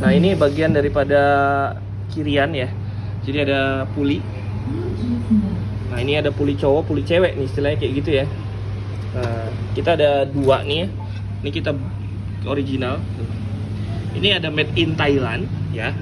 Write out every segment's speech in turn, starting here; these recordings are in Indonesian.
Nah, ini bagian daripada kirian ya. Jadi ada puli. Nah, ini ada puli cowok, puli cewek nih, istilahnya kayak gitu ya. Nah, kita ada dua nih ya. Ini kita original. Ini ada made in Thailand ya.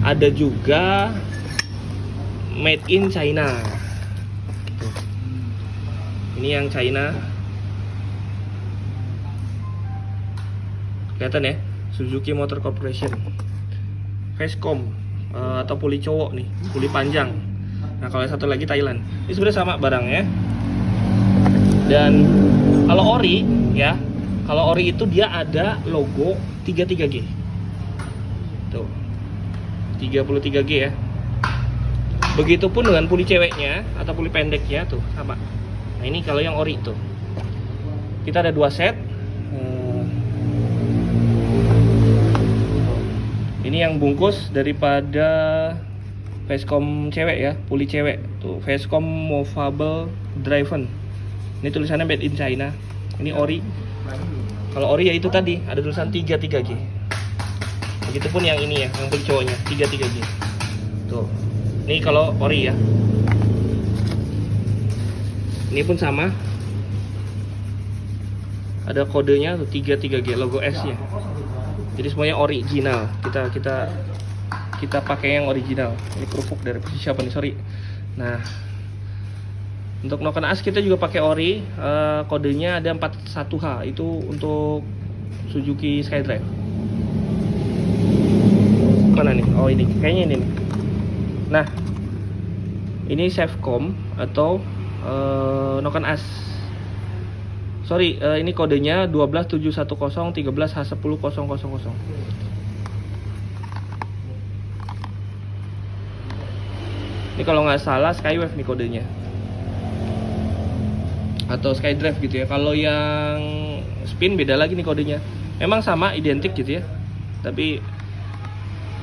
Ada juga made in China. Ini yang China. Kelihatan ya, Suzuki Motor Corporation. Facecom atau puli cowok nih, puli panjang. Nah, kalau yang satu lagi Thailand. Ini sebenarnya sama barangnya. Dan kalau ori ya, kalau ori itu dia ada logo 33G. Tuh. 33G ya. Begitupun dengan puli ceweknya atau puli pendeknya tuh sama. Nah, ini kalau yang ori tuh. Kita ada dua set. Ini yang bungkus daripada Facecom cewek ya, puli cewek tuh, Facecom Movable Driven. Ini tulisannya made in China. Ini ori. Kalau ori ya itu tadi ada tulisan 33G. Begitupun yang ini ya, yang puli cowoknya 33G. Tuh. Ini kalau ori ya. Ini pun sama. Ada kodenya tuh 33G, logo S-nya. Jadi semuanya original. Kita pakai yang original. Ini kerupuk dari siapa nih? Sorry. Nah, untuk Noken As kita juga pakai ori. Kodenya ada 41H. Itu untuk Suzuki SkyDrive. Mana nih? Oh, ini. Kayaknya ini nih. Nah, ini Safecom atau Noken As. Sorry, ini kodenya 12710 13H10000. Ini kalau nggak salah Skywave nih kodenya, atau SkyDrive gitu ya. Kalau yang Spin beda lagi nih kodenya. Memang sama, identik gitu ya, tapi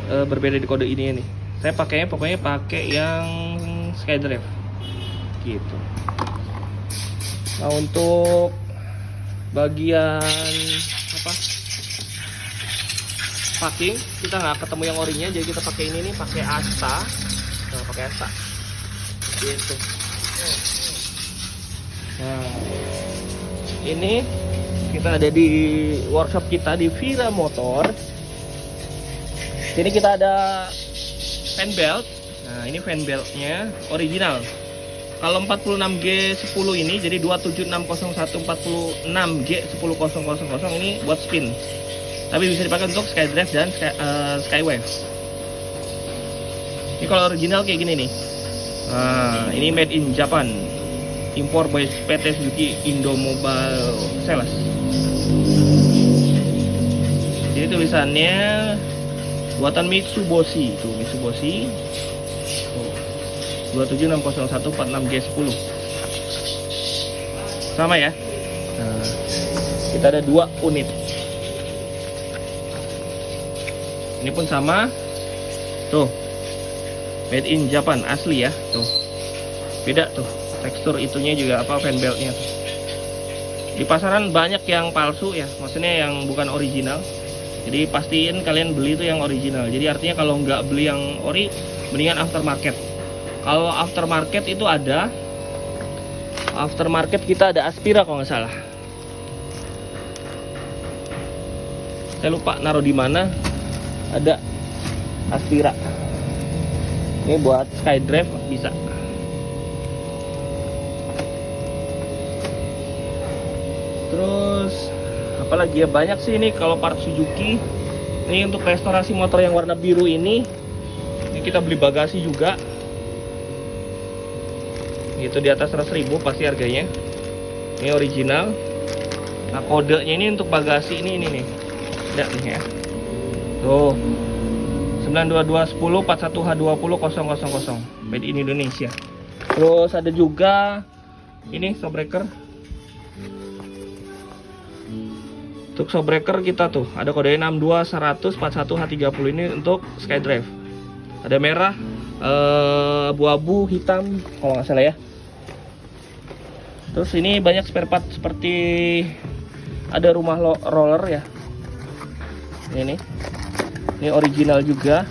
berbeda di kode ini nih. Saya pakainya pokoknya pakai yang SkyDrive gitu. Nah, untuk bagian apa, packing kita nggak ketemu yang orinya, jadi kita pakai ini nih, pakai Asta. Nah, pakai Asta gitu. Nah, ini kita ada di workshop kita di Vira Motor. Sini kita ada fan belt. Nah, ini fan beltnya original. Kalau 46G10 ini jadi 27601 46G10000 ini buat spin. Tapi bisa dipakai untuk SkyDrive dan Skywave. Ini kalau original kayak gini nih. Nah, ini made in Japan. Impor by PT Suzuki Indomobile Sales. Jadi tulisannya buatan Mitsubishi, itu Mitsubishi. 27601 46G10 sama ya. Nah, kita ada 2 unit. Ini pun sama tuh, made in Japan asli ya. Tuh beda tuh tekstur itunya juga, apa, fan beltnya tuh. Di pasaran banyak yang palsu ya, maksudnya yang bukan original. Jadi pastiin kalian beli itu yang original. Jadi artinya kalau nggak beli yang ori, mendingan aftermarket. Kalau aftermarket itu ada, aftermarket kita ada Aspira kalau nggak salah. Saya lupa naruh di mana. Ada Aspira. Ini buat SkyDrive bisa. Terus apalagi ya, banyak sih ini kalau part Suzuki. Ini untuk restorasi motor yang warna biru ini kita beli bagasi juga. Itu di atas 100.000 pasti harganya. Ini original. Nah, kodenya ini untuk bagasi ini nih. Lihat nih ya. Tuh. 92210 41H20 000 made in Indonesia. Terus ada juga ini shockbreaker. Untuk shockbreaker kita tuh ada kodenya 62100 41H30 ini untuk SkyDrive. Ada merah, abu-abu, hitam kalau nggak salah ya. Terus ini banyak spare part seperti ada rumah roller ya. Ini original juga.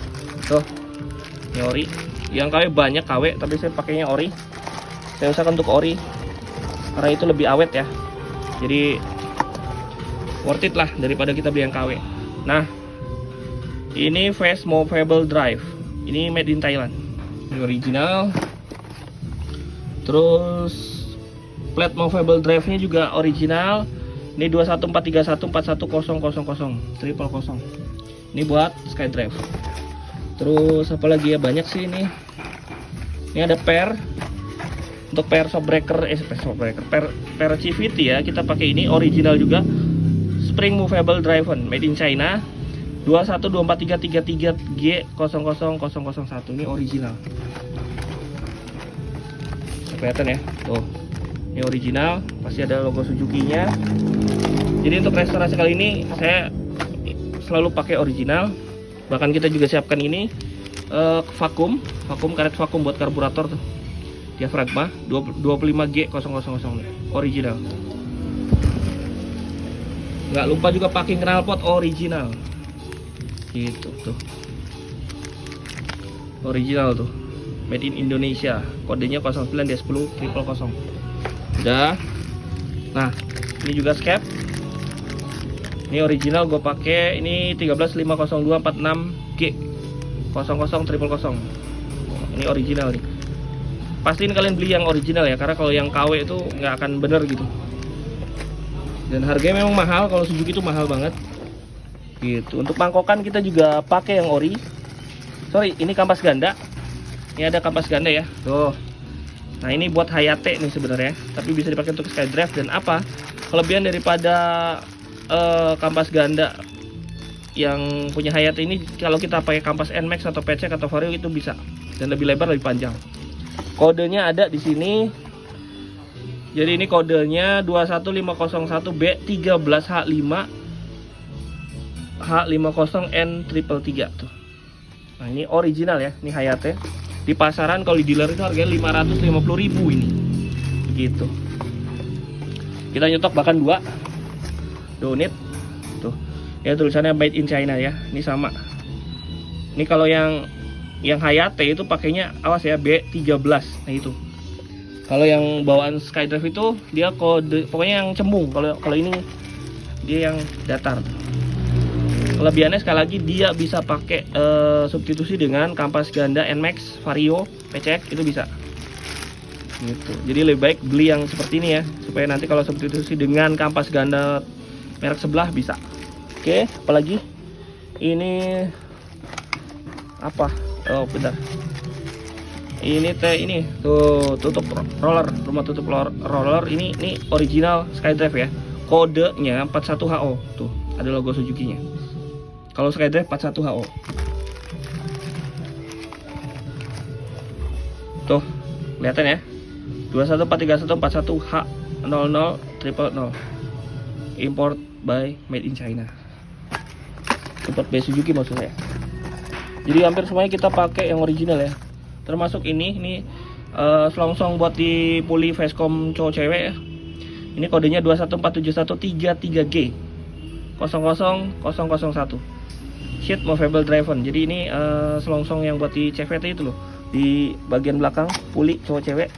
Tuh. Ini ori. Yang KW banyak KW, tapi saya pakainya ori. Saya usahakan untuk ori karena itu lebih awet ya. Jadi worth it lah daripada kita beli yang KW. Nah, ini Fast Movable Drive. Ini made in Thailand. Ini original. Terus plat movable drive-nya juga original. Ini 21431410000 triple 0. Ini buat SkyDrive. Terus apa lagi ya, banyak sih ini. Ini ada per untuk per shockbreaker, per CVT ya. Kita pakai ini original juga. Spring movable drive made in China. 2124333G00001. Ini original. Kelihatan ya, tuh ini original, pasti ada logo Suzuki-nya. Jadi untuk restorasi kali ini saya selalu pakai original. Bahkan kita juga siapkan ini vakum karet vakum buat karburator tuh, diafragma 25G000 original. Nggak lupa juga pakai knalpot original gitu tuh, original tuh, made in Indonesia, kodenya 09D100000. Udah. Nah, ini juga skep. Ini original gue pakai, ini 1350246G00000. Ini original nih. Pastiin kalian beli yang original ya, karena kalau yang KW itu nggak akan bener gitu. Dan harganya memang mahal, kalau Suzuki itu mahal banget. Gitu. Untuk mangkokan kita juga pakai yang ori. Sorry, ini kampas ganda. Ini ada kampas ganda ya. Tuh. Nah, ini buat Hayate nih sebenarnya, tapi bisa dipakai untuk SkyDrive. Dan apa? Kelebihan daripada kampas ganda yang punya Hayate ini, kalau kita pakai kampas NMAX atau PCX atau Vario itu bisa, dan lebih lebar, lebih panjang. Kodenya ada di sini. Jadi ini kodenya 21501B13H5 H50N333 tuh. Nah, ini original ya, ini Hayate. Di pasaran kalau di dealer itu harganya 550.000 ini. Begitu. Kita nyetok bahkan 2 unit. Tuh. Ya tulisannya made in China ya. Ini sama. Ini kalau yang Hayate itu pakainya awas ya B13. Nah itu. Kalau yang bawaan SkyDrive itu dia kode pokoknya yang cembung. Kalau ini dia yang datar. Kelebihannya sekali lagi dia bisa pakai substitusi dengan kampas ganda NMAX, Vario, PCX itu bisa. Gitu. Jadi lebih baik beli yang seperti ini ya, supaya nanti kalau substitusi dengan kampas ganda merek sebelah bisa. Oke, apalagi ini apa? Oh, bentar. Ini tuh tutup roller, rumah tutup roller ini original SkyDrive ya. Kodenya 41HO. Tuh, ada logo Suzuki-nya. Kalau SkyDrive 41HO. Tuh, kelihatan ya. 2143141H00000. Import by made in China. Import by Suzuki maksud saya. Jadi hampir semuanya kita pakai yang original ya. Termasuk ini selongsong buat di puli Facecom cowok cewek ya. Ini kodenya 2147133G00001. Sheet movable drive. Jadi ini selongsong yang buat di CVT itu loh, di bagian belakang puli cowok cewek.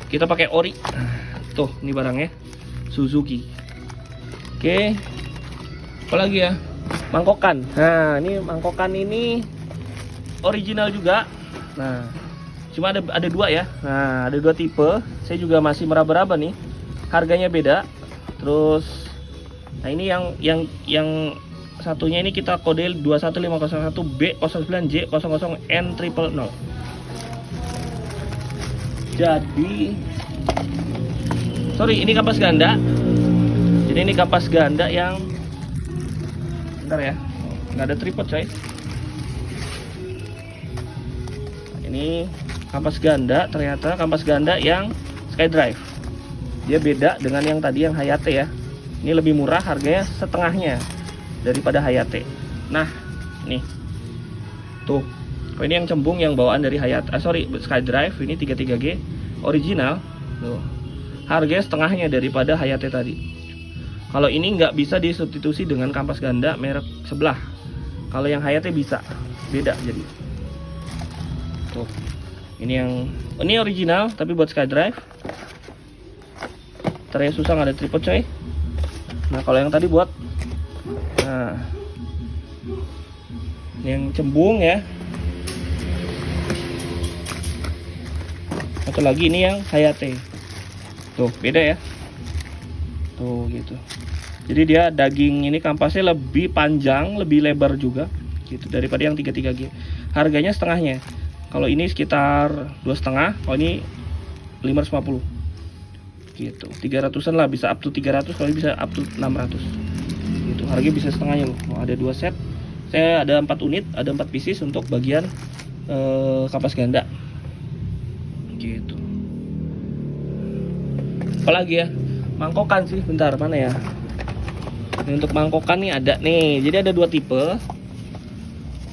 Kita pakai ori. Tuh, ini barangnya Suzuki. Oke. Apalagi ya? Mangkokan. Nah, ini mangkokan ini original juga. Nah, cuma ada 2 ya. Nah, ada 2 tipe. Saya juga masih meraba-raba nih. Harganya beda. Terus nah ini yang satunya ini kita kode 21501B09J00N300. Jadi sorry, ini kampas ganda. Jadi ini kampas ganda yang bentar ya, nggak ada tripod coy. Ini kampas ganda, ternyata kampas ganda yang SkyDrive. Dia beda dengan yang tadi yang Hayate ya. Ini lebih murah, harganya setengahnya daripada Hayate. Nah, nih. Tuh. Oh, ini yang cembung yang bawaan dari Hayate. SkyDrive ini 33G original. Tuh. Harganya setengahnya daripada Hayate tadi. Kalau ini nggak bisa disubstitusi dengan kampas ganda merek sebelah. Kalau yang Hayate bisa, beda jadi. Tuh, ini original tapi buat SkyDrive. Ternyata susah nggak ada tripod coy. Nah kalau yang tadi buat, nah ini yang cembung ya. Satu lagi ini yang Hayate. Tuh beda ya. Tuh gitu. Jadi dia daging ini kampasnya lebih panjang, lebih lebar juga gitu daripada yang 33G. Harganya setengahnya. Kalau ini sekitar 2,5, kalau ini 550. Gitu. 300-an lah, bisa up to 300, kalau bisa up to 600. Gitu. Harganya bisa setengahnya loh. Oh, ada 2 set. Saya ada 4 unit, ada 4 pieces untuk bagian kampas ganda. Gitu. Apalagi ya? Mangkokan sih, bentar mana ya? Ini untuk mangkokan nih ada nih. Jadi ada 2 tipe.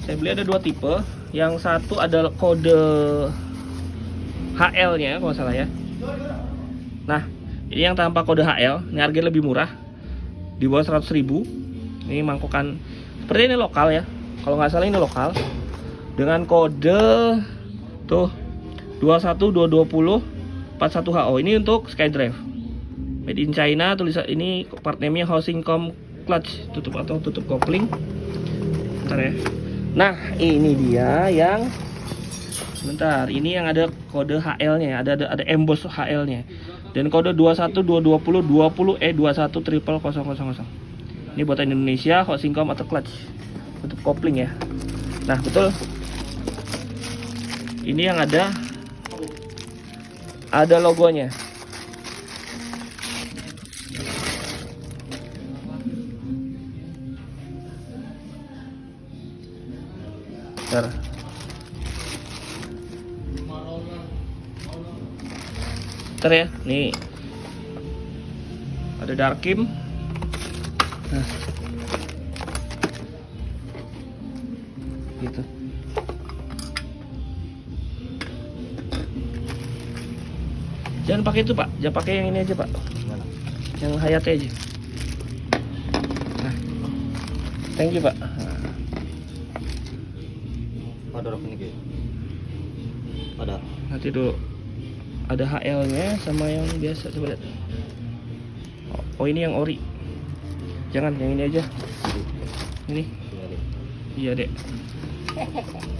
Saya beli ada 2 tipe. Yang satu ada kode HL-nya kalau salah ya. Nah, ini yang tanpa kode HL, ini harganya lebih murah. Di bawah 100.000. Ini mangkokan seperti ini lokal ya. Kalau nggak salah ini lokal. Dengan kode tuh 21220 41HO. Ini untuk SkyDrive. Made in China, tulisan ini part name-nya housing com clutch, tutup atau tutup kopling. Bentar ya. Nah, ini dia yang bentar, ini yang ada kode HL-nya, ada emboss HL-nya. Dan kode 21220 E210000. Ini buatan Indonesia, housing com atau clutch, tutup kopling ya. Nah, betul. Ini yang ada logonya. Bentar ya, nih ada Darkim. Nah, gitu. Jangan pakai itu pak, jangan pakai yang ini aja pak. Yang Hayate aja. Nah, thank you pak. Ada. Nanti dulu. Ada HL-nya sama yang biasa, coba lihat. Oh, ini yang ori. Jangan yang ini aja. Ini. Iya dek.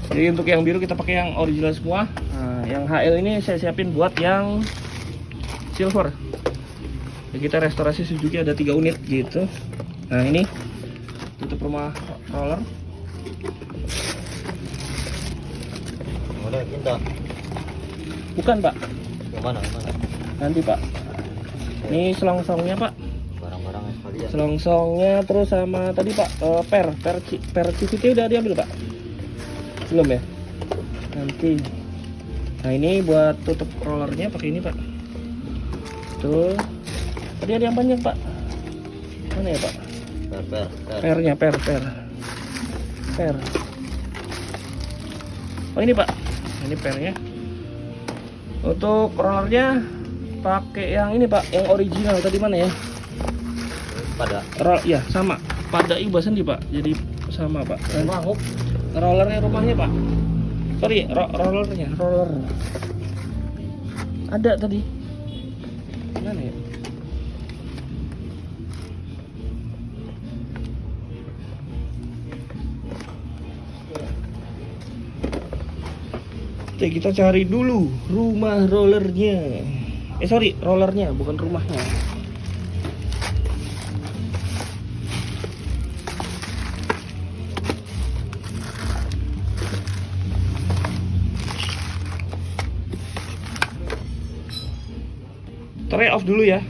Jadi untuk yang biru kita pakai yang original semua. Nah, yang HL ini saya siapin buat yang silver. Ya, kita restorasi Suzuki ada 3 unit gitu. Nah ini tutup rumah roller. Bukan pak. Yang mana? Nanti pak. Ini selongsongnya pak. Barang-barangnya sekalian. Selongsongnya terus sama tadi pak per CVT udah diambil pak. Belum ya? Nanti. Nah ini buat tutup rollernya pakai ini pak. Tuh. Tadi ada yang panjang pak. Mana ya pak? Pernya per. Oh ini pak. Ini pernya. Untuk rollernya pakai yang ini pak, yang original tadi mana ya? Pada. Ya sama. Pada Iba sendiri pak. Jadi sama pak. Rollernya rumahnya pak. Sorry, rollernya. Ada tadi. Mana ya? Oke, kita cari dulu rumah rollernya. Sorry, rollernya bukan rumahnya. Try off dulu ya.